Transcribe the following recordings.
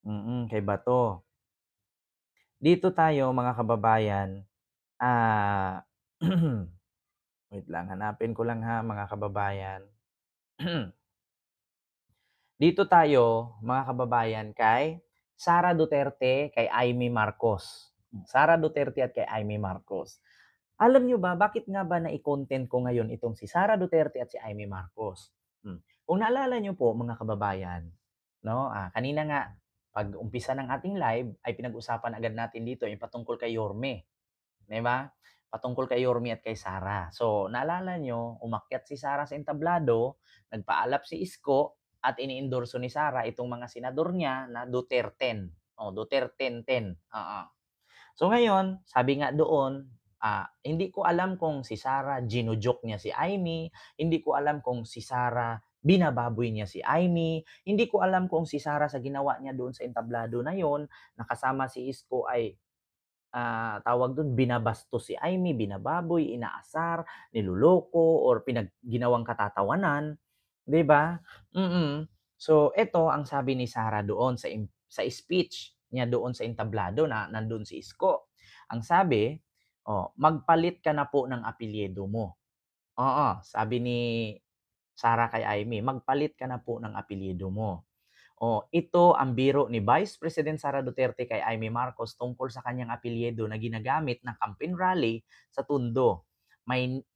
Kay Bato. Dito tayo mga kababayan, ah, wait lang hanapin ko lang ha mga kababayan. Dito tayo mga kababayan kay Sara Duterte, kay Imee Marcos. Sara Duterte at kay Imee Marcos. Alam niyo ba bakit nga ba nai-content ko ngayon itong si Sara Duterte at si Imee Marcos? Kung naalala niyo po mga kababayan, 'no, kanina nga pag-umpisa ng ating live ay pinag-usapan agad natin dito yung patungkol kay Yorme, 'di ba? Patungkol kay Yorme at kay Sara. So, naalala niyo, umakyat si Sara sa entablado, nagpaalap si Isko at ini-endorso ni Sara itong mga senador niya na Duterten. Oh, Duterte-ten, oo. So ngayon, sabi nga doon, hindi ko alam kung si Sara jino-joke niya si Imee, hindi ko alam kung si Sara binababoy niya si Imee, hindi ko alam kung si Sara sa ginawa niya doon sa entablado na yon, nakasama si Isko ay tawag dun, binabastos si Imee, binababoy, inaasar, niloloko, or ginawang katatawanan, 'di ba? So eto ang sabi ni Sara doon sa speech niya doon sa entablado na nandun si Isko. Ang sabi, "Magpalit ka na po ng apelyido mo." Oo, sabi ni Sara kay Imee, "Magpalit ka na po ng apelyido mo." Ito ang biro ni Vice President Sara Duterte kay Imee Marcos tungkol sa kanyang apelyido na ginagamit ng campaign rally sa Tondo.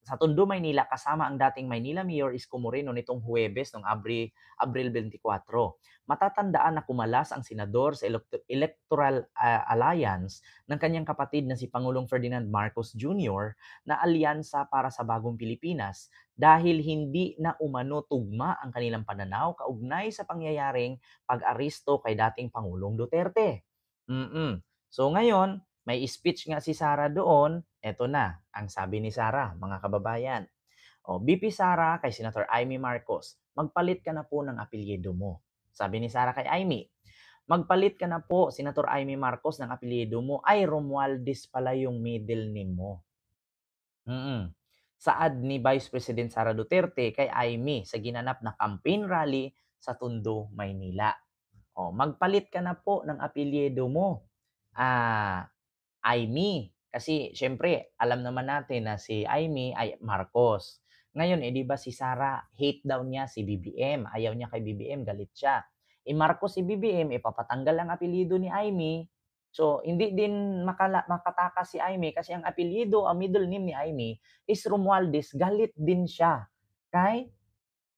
Sa Tondo, Maynila, kasama ang dating Maynila Mayor Isko Moreno nitong Huwebes noong Abril 24. Matatandaan na kumalas ang senador sa Electoral Alliance ng kanyang kapatid na si Pangulong Ferdinand Marcos Jr. na alyansa para sa bagong Pilipinas dahil hindi na umano tugma ang kanilang pananaw kaugnay sa pangyayaring pag-aresto kay dating Pangulong Duterte. So ngayon, may speech nga si Sara doon, eto na, ang sabi ni Sara, mga kababayan. BP Sara kay Senator Imee Marcos, magpalit ka na po ng apelyido mo. Sabi ni Sara kay Imee, magpalit ka na po, Senator Imee Marcos, ng apelyido mo. Ay, Romualdez pala yung middle name mo. Saad ni Vice President Sara Duterte kay Imee sa ginanap na campaign rally sa Tondo, Maynila. Magpalit ka na po ng apelyido mo. Ah, Imee. Kasi siyempre, alam naman natin na si Imee ay Marcos. Ngayon, 'di ba si Sara, hate daw niya si BBM. Ayaw niya kay BBM, galit siya. Marcos si BBM, ipapatanggal ang apelyido ni Imee. So, hindi din makatakas si Imee kasi ang apelyido, ang middle name ni Imee is Romualdez. Galit din siya kay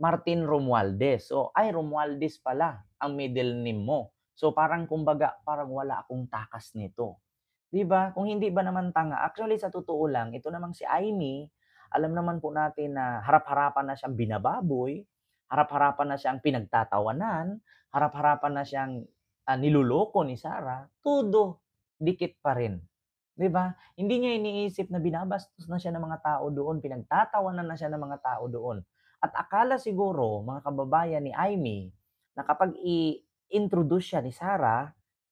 Martin Romualdez. So, ay Romualdez pala ang middle name mo. So, parang kumbaga, parang wala akong takas nito. 'Di ba? Kung hindi ba naman tanga, actually sa totoo lang, ito namang si Imee, alam naman po natin na harap-harapan na siyang binababoy, harap-harapan na siyang pinagtatawanan, harap-harapan na siyang, niloloko ni Sara, todo dikit pa rin, 'di ba? Hindi niya iniisip na binabastos na siya ng mga tao doon, pinagtatawanan na siya ng mga tao doon. At akala siguro, mga kababayan, ni Imee, na kapag i-introduce siya ni Sara,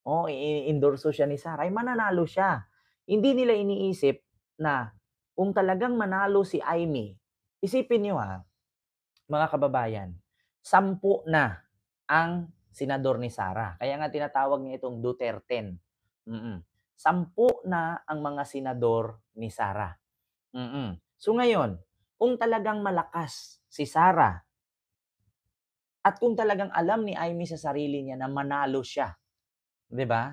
i-endorso siya ni Sara, ay mananalo siya. Hindi nila iniisip na kung talagang manalo si Imee, isipin niyo mga kababayan, 10 na ang senador ni Sara. Kaya nga tinatawag niya itong Duterten. 10 na ang mga senador ni Sara. So ngayon, kung talagang malakas si Sara at kung talagang alam ni Imee sa sarili niya na manalo siya, 'di ba?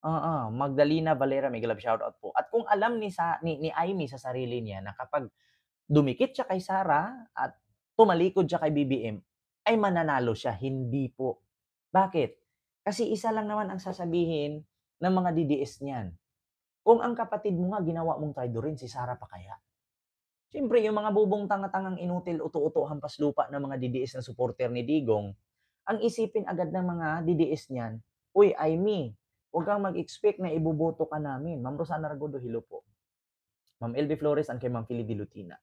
Oo, Magdalena Valera, mega love shoutout po. At kung alam ni Imee sa sarili niya na kapag dumikit siya kay Sara at tumalikod siya kay BBM, ay mananalo siya, hindi po. Bakit? Kasi isa lang naman ang sasabihin ng mga DDS niyan, kung ang kapatid mo nga ginawa mong traidorin, si Sara pa kaya? Siyempre yung mga bubong tanga-tangang inutil, uto-uto, hampas lupa ng mga DDS na supporter ni Digong, ang isipin agad ng mga DDS niyan, "Uy, Imee, huwag kang mag-expect na iboboto ka namin." Ma'am Rosana Ragodo, hello po. Ma'am LV Flores and kay Ma'am Philly Dilutina.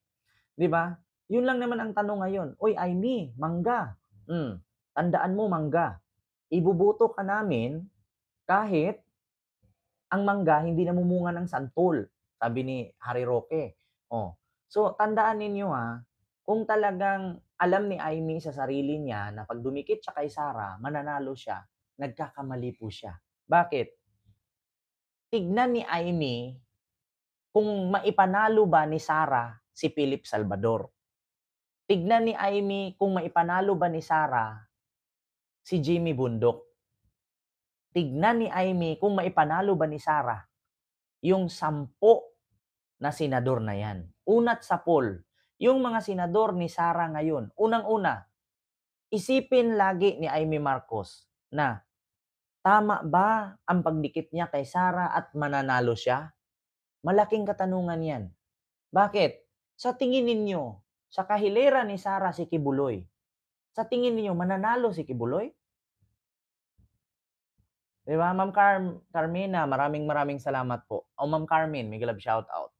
'Di ba? Yun lang naman ang tanong ngayon, "Uy, Imee, mangga. Tandaan mo, mangga. Iboboto ka namin kahit ang mangga hindi namumunga ng santol." Sabi ni Harry Roque. So tandaan ninyo kung talagang alam ni Imee sa sarili niya na 'pag dumikit siya kay Sara, mananalo siya, nagkakamali po siya. Bakit? Tignan ni Aimee kung maipanalo ba ni Sarah si Philip Salvador. Tignan ni Aimee kung maipanalo ba ni Sarah si Jimmy Bundok. Tignan ni Aimee kung maipanalo ba ni Sarah yung 10 na senador na yan. Una't sa poll, yung mga senador ni Sarah ngayon, unang-una, isipin lagi ni Aimee Marcos na tama ba ang pagdikit niya kay Sarah at mananalo siya? Malaking katanungan yan. Bakit? Sa tingin ninyo, sa kahilera ni Sarah si Kibuloy, sa tingin ninyo mananalo si Kibuloy? 'Di ba, Ma'am Carmina, maraming salamat po. O Ma'am Carmen, mega love shoutout.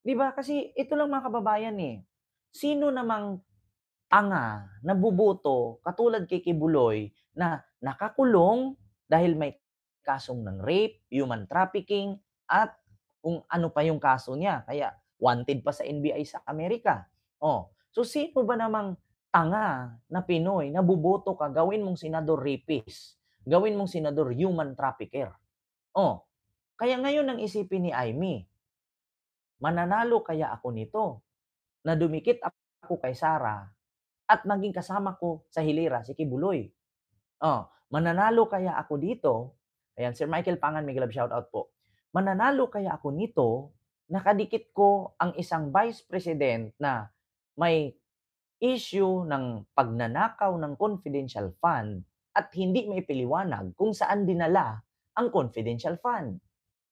'Di ba, kasi ito lang mga kababayan, eh, sino namang tanga na boboto katulad kay Kibuloy na nakakulong dahil may kasong ng rape, human trafficking, at kung ano pa yung kaso niya. Kaya wanted pa sa NBI sa Amerika. Oh, so sino ba namang tanga na Pinoy na boboto ka, gawin mong senador rapist, gawin mong senador human trafficker. Oh, kaya ngayon ang isipin ni Aimee, mananalo kaya ako nito na dumikit ako kay Sarah at maging kasama ko sa hilera si Kibuloy. Oh, mananalo kaya ako dito, ayan, Sir Michael Pangan, mega love shoutout po. Mananalo kaya ako nito, nakadikit ko ang isang Vice President na may issue ng pagnanakaw ng confidential fund at hindi maipaliwanag kung saan dinala ang confidential fund.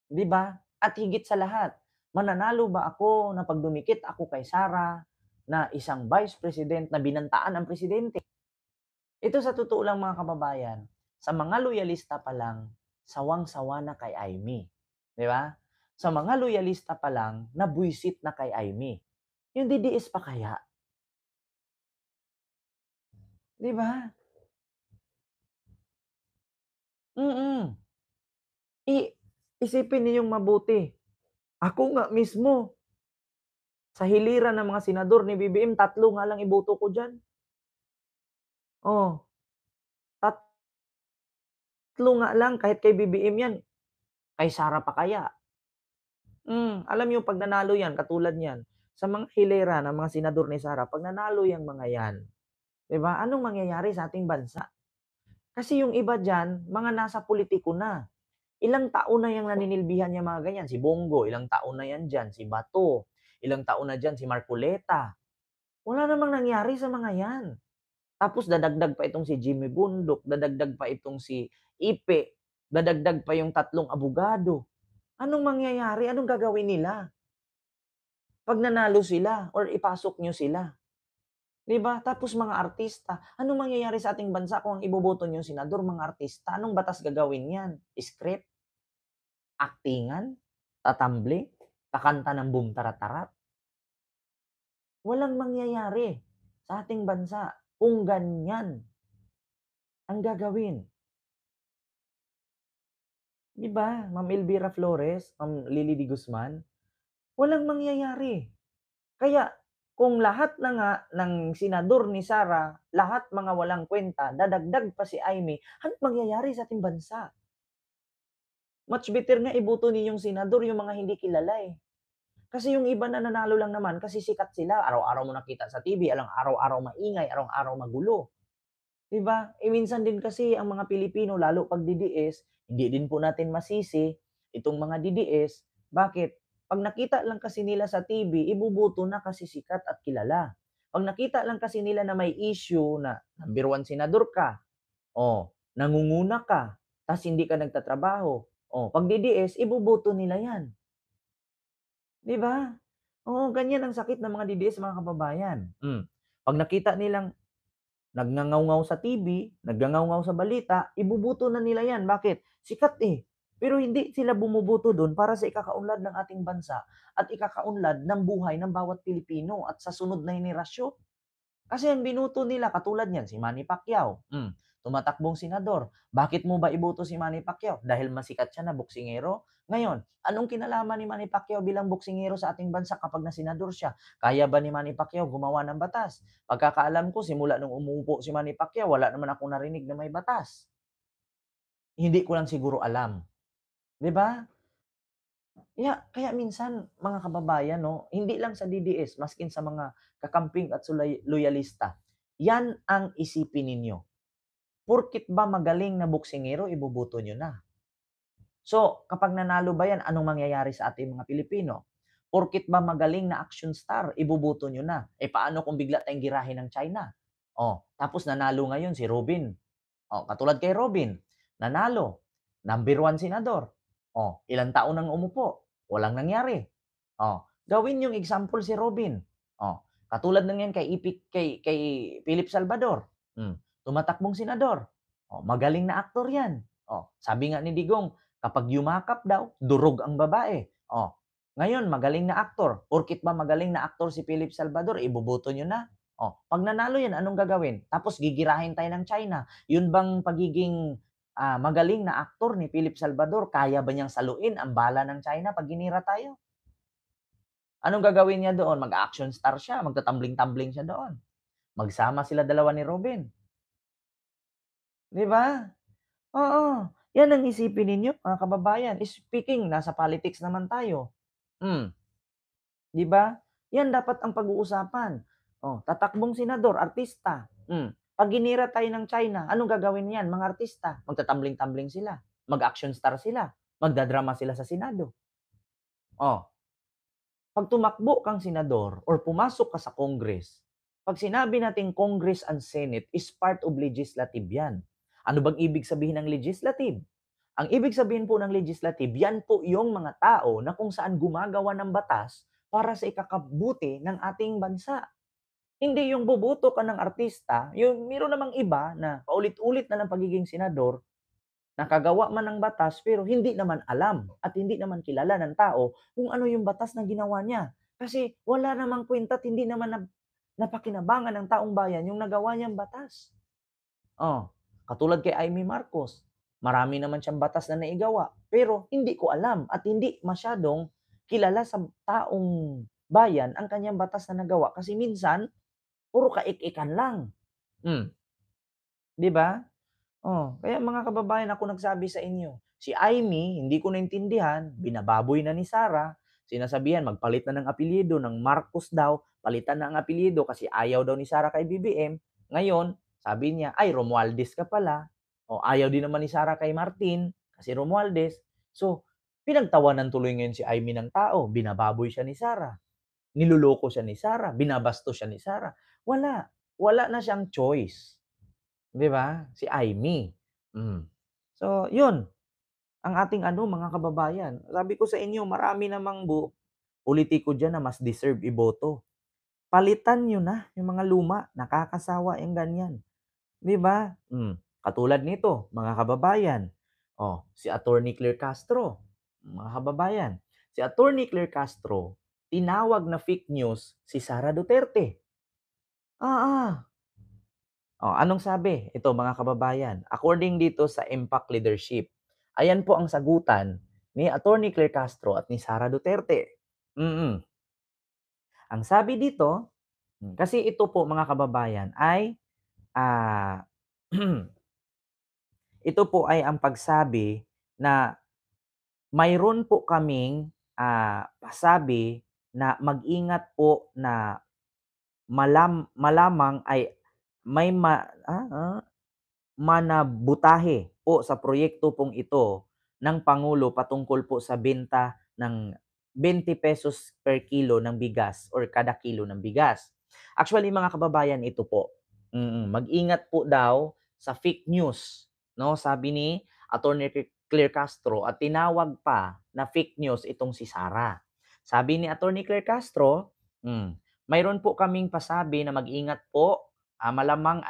'Di ba? At higit sa lahat, mananalo ba ako na 'pag dumikit ako kay Sarah na isang Vice President na binantaan ang presidente? Ito sa totoo lang mga kababayan, sa mga loyalista pa lang, sawang-sawa na kay Aimee. 'Di ba? Sa mga loyalista pa lang, nabwisit na kay Aimee. Yung DDS pa kaya? 'Di ba? Mm. I Isipin ninyong mabuti. Ako nga mismo, sa hiliran ng mga senador ni BBM, 3 nga lang iboto ko diyan. Oh, 3 nga lang kahit kay BBM 'yan, kay Sara pa kaya? Alam niyo 'pag nanalo 'yan katulad niyan, sa mga hilera ng mga senador ni Sara 'pag nanalo 'yang mga 'yan, 'di ba, anong mangyayari sa ating bansa? Kasi yung iba diyan, mga nasa pulitiko na. Ilang taon na yang naninilbihan yang mga ganyan, si Bongo ilang taon na yan diyan, si Bato, ilang taon na diyan si Marcoleta. Wala namang nangyari sa mga 'yan. Tapos dadagdag pa itong si Jimmy Bundok, dadagdag pa itong si Ipe, dadagdag pa yung 3 abogado. Anong mangyayari? Anong gagawin nila 'pag nanalo sila or ipasok niyo sila, 'di ba? Tapos mga artista, anong mangyayari sa ating bansa kung ang iboboto niyong senador mga artista? Anong batas gagawin niyan? Script? Aktingan? Tatambling? Kakanta ng Boom Tarat-Tarat? Walang mangyayari sa ating bansa kung ganyan ang gagawin. 'Di ba, Ma'am Elvira Flores, Ma'am Lily D. Guzman, walang mangyayari. Kaya kung lahat na nga ng senador ni Sara, lahat mga walang kwenta, dadagdag pa si Aimee, anong mangyayari sa ating bansa? Much better nga iboto ninyong senador yung mga hindi kilala, eh. Kasi yung iba na nanalo lang naman kasi sikat sila, araw-araw mo nakita sa TV, araw-araw maingay, araw-araw magulo. 'Di ba? Eh, minsan din kasi ang mga Pilipino lalo 'pag DDS, hindi din po natin masisi itong mga DDS. Bakit? 'Pag nakita lang kasi nila sa TV, iboboto na kasi sikat at kilala. 'Pag nakita lang kasi nila na may issue na number 1 senador ka, oh, nangunguna ka, ta's hindi ka nagtatrabaho, oh, 'pag DDS iboboto nila 'yan, 'di ba? Oo, ganyan ang sakit ng mga DDS mga kababayan. 'Pag nakita nilang nagngangaw-ngaw sa TV, nagngangaw-ngaw sa balita, iboboto na nila 'yan. Bakit? Sikat, eh. Pero hindi sila bumuboto dun para sa ikakaunlad ng ating bansa at ikakaunlad ng buhay ng bawat Pilipino at sa sunod na henerasyon. Kasi ang binoto nila katulad niyan si Manny Pacquiao, tumatakbong senador. Bakit mo ba iboto si Manny Pacquiao? Dahil masikat siya na boksingero? Ngayon, anong kinalaman ni Manny Pacquiao bilang boksingero sa ating bansa kapag na senador siya? Kaya ba ni Manny Pacquiao gumawa ng batas? Pagkakaalam ko simula nung umuupo si Manny Pacquiao wala naman akong narinig na may batas. hindi ko lang siguro alam, 'di ba? Kaya minsan mga kababayan 'no, hindi lang sa DDS maskin sa mga kakamping at loyalista, 'yan ang isipin ninyo. Porket ba magaling na boksingero iboboto niyo na. So, kapag nanalo ba 'yan, anong mangyayari sa ating mga Pilipino? Porket ba magaling na action star, iboboto niyo na. Eh, paano kung bigla tayong girahin ng China? Oh, tapos nanalo ngayon si Robin. Oh, katulad kay Robin, nanalo, #1 senador. Oh, ilang taon nang umupo, walang nangyari. Oh, gawin yung example si Robin. Oh, katulad ng 'yan kay kay Philip Salvador. Tumatakbong senador. Oh, magaling na aktor 'yan. Oh, sabi nga ni Digong, kapag yumakap daw, durog ang babae. Oh, ngayon magaling na aktor, porket ba magaling na aktor si Philip Salvador, iboboto niyo na? Oh, 'pag nanalo 'yan, anong gagawin? Tapos gigirahin tayo ng China. 'Yun bang pagiging, magaling na aktor ni Philip Salvador, kaya ba niyang saluin ang bala ng China 'pag ginira tayo? Anong gagawin niya doon? Mag-a-action star siya, magtatumbling-tumbling siya doon. Magsama sila dalawa ni Robin, 'di ba? Oo, 'yan ang isipin ninyo mga kababayan. Speaking, nasa politics naman tayo. Hmm, 'di ba? 'Yan dapat ang pag-uusapan. Oh, tatakbong senador, artista. 'Pag ginira tayo ng China, anong gagawin niyan mga artista? Magtatumbling-tumbling sila, mag-action star sila, magdadrama sila sa Senado. Oh, 'pag tumakbo kang senador or pumasok ka sa Congress, 'pag sinabi nating Congress and Senate is part of legislative 'yan. Ano bang ibig sabihin ng legislative? Ang ibig sabihin po ng legislative, yan po yung mga tao na kung saan gumagawa ng batas para sa ikakabuti ng ating bansa. Hindi yung boboto ka ng artista, yung meron namang iba na paulit-ulit na lang pagiging senador, nakagawa man ng batas pero hindi naman alam at hindi naman kilala ng tao kung ano yung batas na ginawa niya. Kasi wala namang kwenta at hindi naman napakinabangan ng taong bayan yung nagawa niyang batas. Oh, katulad kay Amy Marcos, marami naman siyang batas na naigawa, pero hindi ko alam at hindi masyadong kilala sa taong bayan ang kanyang batas na nagawa kasi minsan puro kaik-ikan lang. Hmm, 'di ba? Oh, kaya mga kababayan ako nagsabi sa inyo, si Amy hindi ko naintindihan, binababoy na ni Sarah, sinasabihan magpalit na ng apelyido ng Marcos daw, palitan na ang apelyido kasi ayaw daw ni Sarah kay BBM. Ngayon, sabi niya, ay Romualdez ka pala. O ayaw din naman ni Sarah kay Martin kasi Romualdez. So, pinagtawanan tuloy ngayon si Amy ng tao, binababoy siya ni Sarah, niloloko siya ni Sarah, binabastos siya ni Sarah. Wala, wala na siyang choice. 'Di ba? Si Imee. Hmm. So, 'yun ang ating ano mga kababayan. Sabi ko sa inyo marami namang pulitiko diyan na mas deserve iboto. Palitan niyo na yung mga luma, nakakasawa yung ganyan, 'di ba? Katulad nito mga kababayan, oh, si Attorney Claire Castro, mga kababayan. Si Attorney Claire Castro, tinawag na fake news si Sara Duterte. Oo. Oh, anong sabi? Ito mga kababayan, according dito sa Impact Leadership, ayan po ang sagutan ni Attorney Claire Castro at ni Sara Duterte. Mm. Ang sabi dito, kasi ito po mga kababayan ay ah, ito po ay ang pagsabi na mayroon po kaming pasabi na mag-ingat po na malamang ay may manabutahe po sa proyekto pong ito ng Pangulo patungkol po sa benta ng ₱20 per kilo ng bigas or kada kilo ng bigas. Actually mga kababayan ito po, mag-ingat po daw sa fake news, 'no, sabi ni Attorney Claire Castro at tinawag pa na fake news itong si Sara. Sabi ni Attorney Claire Castro, mayroon po kaming pasabi na mag-ingat po, malamang